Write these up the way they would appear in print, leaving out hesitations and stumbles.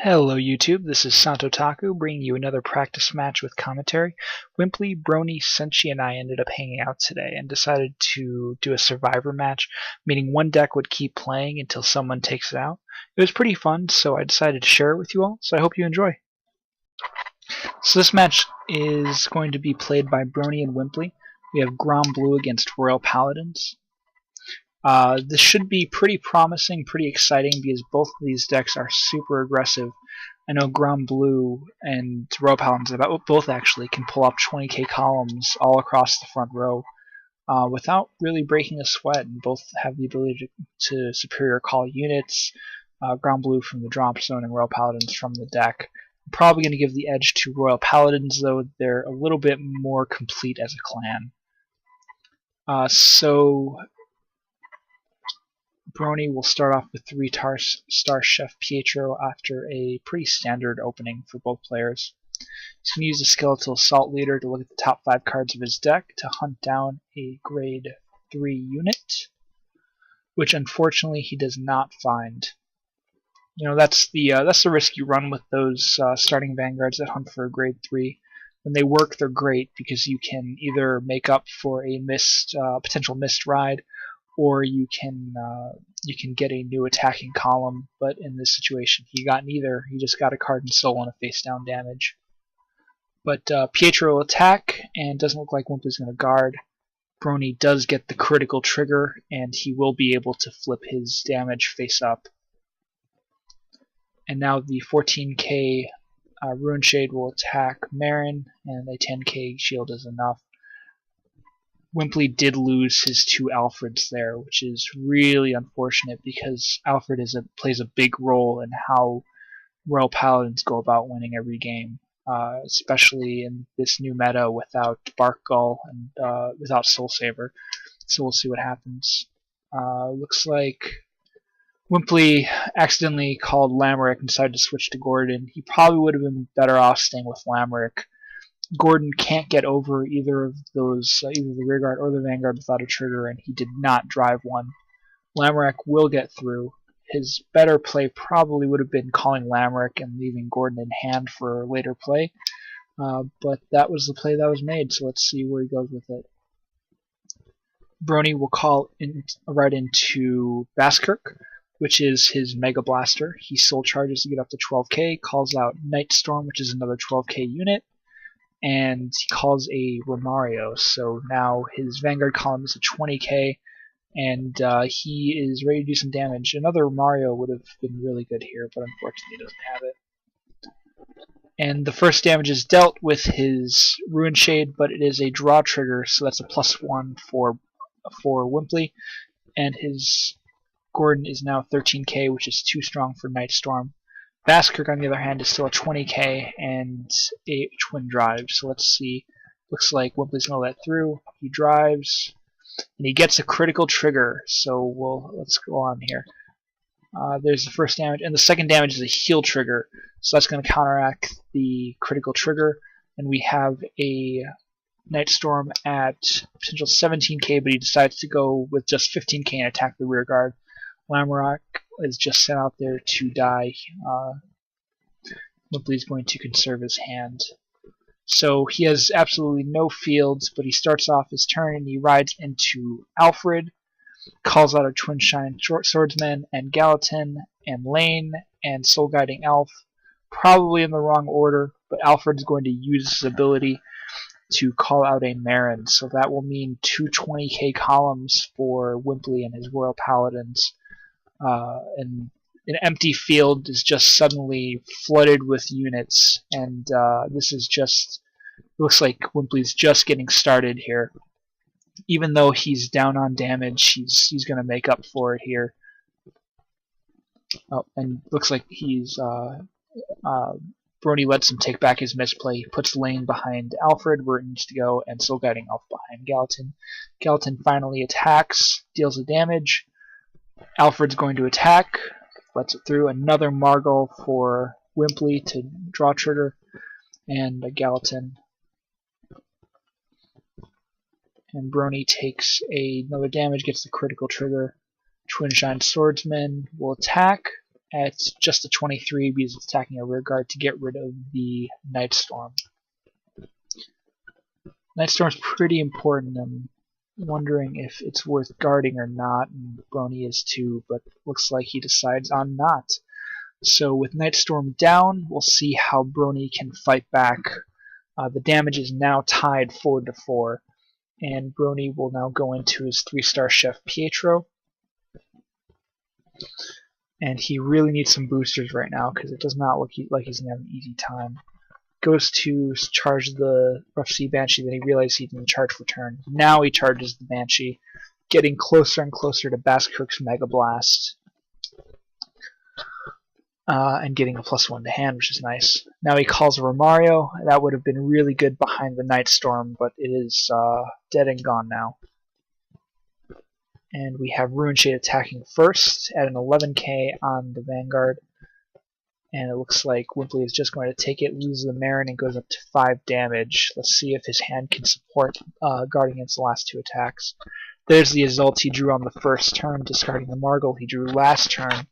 Hello YouTube, this is Santo Taku bringing you another practice match with commentary. Wimply, Bronie, Senshi, and I ended up hanging out today and decided to do a survivor match, meaning one deck would keep playing until someone takes it out. It was pretty fun, so I decided to share it with you all, so I hope you enjoy. So this match is going to be played by Bronie and Wimply. We have Granblue against Royal Paladins. This should be pretty promising, pretty exciting, because both of these decks are super aggressive. I know Granblue and Royal Paladins, both actually, can pull up 20k columns all across the front row without really breaking a sweat, and both have the ability to superior call units, Granblue from the drop zone and Royal Paladins from the deck. I'm probably going to give the edge to Royal Paladins, though they're a little bit more complete as a clan. So Bronie will start off with 3-star Chef Pietro after a pretty standard opening for both players. He's going to use the Skeletal Assault Leader to look at the top 5 cards of his deck to hunt down a grade 3 unit, which unfortunately he does not find. You know, that's the risk you run with those starting vanguards that hunt for a grade 3. When they work, they're great because you can either make up for a potential missed ride, or you can get a new attacking column, but in this situation he got neither. He just got a card and soul and a face down damage. But Pietro will attack, and doesn't look like Wimply's going to guard. Bronie does get the critical trigger, and he will be able to flip his damage face up. And now the 14k Ruin Shade will attack Marin, and a 10k shield is enough. Wimply did lose his 2 Alfreds there, which is really unfortunate because Alfred plays a big role in how Royal Paladins go about winning every game, especially in this new meta without Barkgull and without Soul Saver. So we'll see what happens. Looks like Wimply accidentally called Lamerick and decided to switch to Gordon. He probably would have been better off staying with Lamerick. Gordon can't get over either of those, either the rearguard or the vanguard without a trigger, and he did not drive one. Lamerick will get through. His better play probably would have been calling Lamerick and leaving Gordon in hand for later play, but that was the play that was made, so let's see where he goes with it. Bronie will call right into Baskirk, which is his Mega Blaster. He soul charges to get up to 12k, calls out Nightstorm, which is another 12k unit, and he calls a Romario, so now his Vanguard column is a 20k, and he is ready to do some damage. Another Romario would have been really good here, but unfortunately he doesn't have it. And the first damage is dealt with his Ruin Shade, but it is a draw trigger, so that's a +1 for Wimply, and his Gordon is now 13k, which is too strong for Nightstorm. Baskirk, on the other hand, is still a 20k and a twin drive. So let's see. Looks like Wimply's going to let through. He drives, and he gets a critical trigger. So let's go on here. There's the first damage, and the second damage is a heal trigger. So that's going to counteract the critical trigger, and we have a Nightstorm at potential 17k, but he decides to go with just 15k and attack the rearguard. Lamrock is just sent out there to die. Wimply is going to conserve his hand. So he has absolutely no fields, but he starts off his turn and he rides into Alfred, calls out a Twin Shine Swordsman and Gallatin and Lane and Soul Guiding Elf, probably in the wrong order, but Alfred's going to use his ability to call out a Marin, so that will mean 2 20k columns for Wimply and his Royal Paladins. And an empty field is just suddenly flooded with units, and this is just, looks like Wimply's just getting started here. Even though he's down on damage, he's going to make up for it here. Oh, and looks like Bronie lets him take back his misplay. He puts Lane behind Alfred where it needs to go, and Soul Guiding Elf behind Gallatin. Gallatin finally attacks, deals the damage. Alfred's going to attack, lets it through. Another Margol for Wimply to draw trigger, and a Gallatin. And Bronie takes another damage, gets the critical trigger. Twin Shine Swordsman will attack, at just a 23 because it's attacking a rear guard to get rid of the Night Storm. Night Storm's pretty important. I'm wondering if it's worth guarding or not, and Bronie is too, but looks like he decides on not. So with Night Storm down, we'll see how Bronie can fight back. The damage is now tied 4-4, and Bronie will now go into his 3-star Chef Pietro. And he really needs some boosters right now because it does not look like he's going to have an easy time. Goes to charge the Rough Sea Banshee, then he realizes he didn't charge for turn. Now he charges the Banshee, getting closer and closer to Baskerk's Mega Blast. And getting a +1 to hand, which is nice. Now he calls a Romario. That would have been really good behind the Night Storm, but it is dead and gone now. And we have Ruin Shade attacking first at an 11k on the Vanguard. And it looks like Wimply is just going to take it, loses the Marin, and goes up to 5 damage. Let's see if his hand can support guarding against the last 2 attacks. There's the Azult he drew on the first turn, discarding the Margle he drew last turn,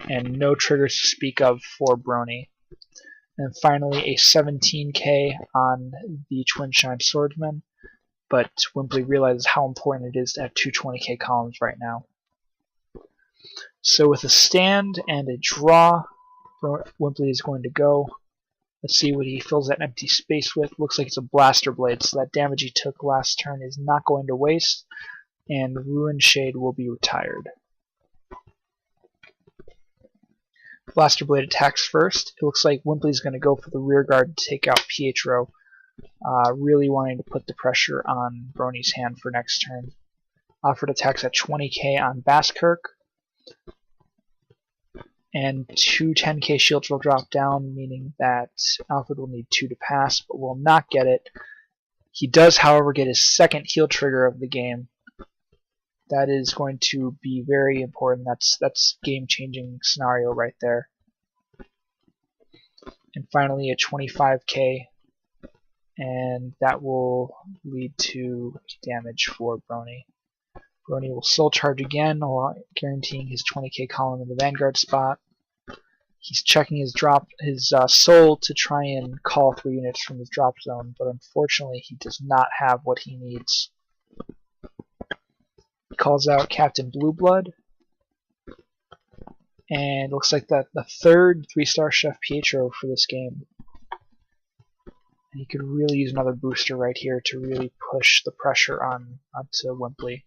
and no triggers to speak of for Bronie. And finally a 17k on the Twin Shine Swordsman, but Wimply realizes how important it is to have 2 20k columns right now. So with a stand and a draw, Wimply is going to go. Let's see what he fills that empty space with. Looks like it's a Blaster Blade, so that damage he took last turn is not going to waste, and Ruin Shade will be retired. Blaster Blade attacks first. It looks like Wimply's going to go for the rear guard to take out Pietro, really wanting to put the pressure on Bronie's hand for next turn. Alfred attacks at 20k on Baskerk, and 2 10k shields will drop down, meaning that Alfred will need 2 to pass, but will not get it. He does, however, get his second heal trigger of the game. That is going to be very important. That's game-changing scenario right there. And finally a 25k, and that will lead to damage for Bronie. Bronie will soul charge again, guaranteeing his 20k column in the Vanguard spot. He's checking his soul to try and call 3 units from his drop zone, but unfortunately he does not have what he needs. He calls out Captain Blueblood, and it looks like the third 3-star Chef Pietro for this game. And he could really use another booster right here to really push the pressure onto Wimply.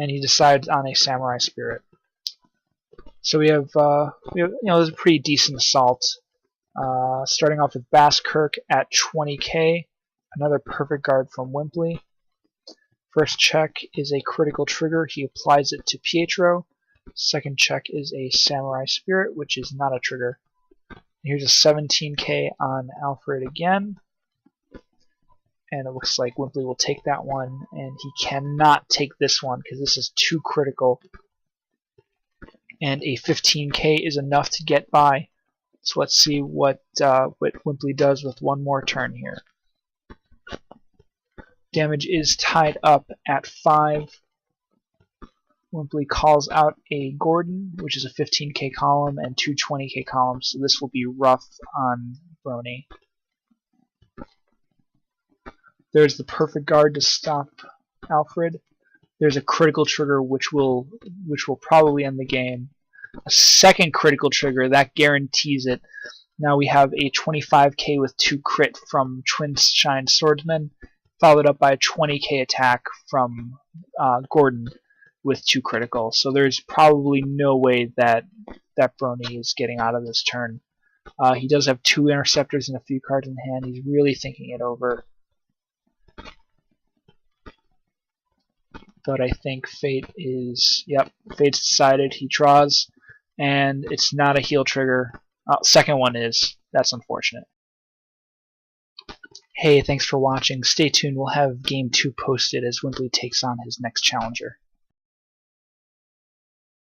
And he decides on a Samurai Spirit. So we have this is a pretty decent assault. Starting off with Baskerk at 20k, another perfect guard from Wimply. First check is a critical trigger. He applies it to Pietro. Second check is a Samurai Spirit, which is not a trigger. Here's a 17k on Alfred again. And it looks like Wimply will take that one, and he cannot take this one because this is too critical. And a 15k is enough to get by. So let's see what Wimply does with one more turn here. Damage is tied up at 5. Wimply calls out a Gordon, which is a 15k column, and 2 20k columns, so this will be rough on Bronie. There's the perfect guard to stop Alfred. There's a critical trigger which will probably end the game. A second critical trigger that guarantees it. Now we have a 25k with 2 crit from Twin Shine Swordsman, followed up by a 20k attack from Gordon with 2 critical. So there's probably no way that Bronie is getting out of this turn. He does have 2 interceptors and a few cards in hand. He's really thinking it over. But I think fate's decided. He draws, and it's not a heal trigger. Second one is. That's unfortunate. Hey, thanks for watching. Stay tuned. We'll have Game 2 posted as Wimply takes on his next challenger.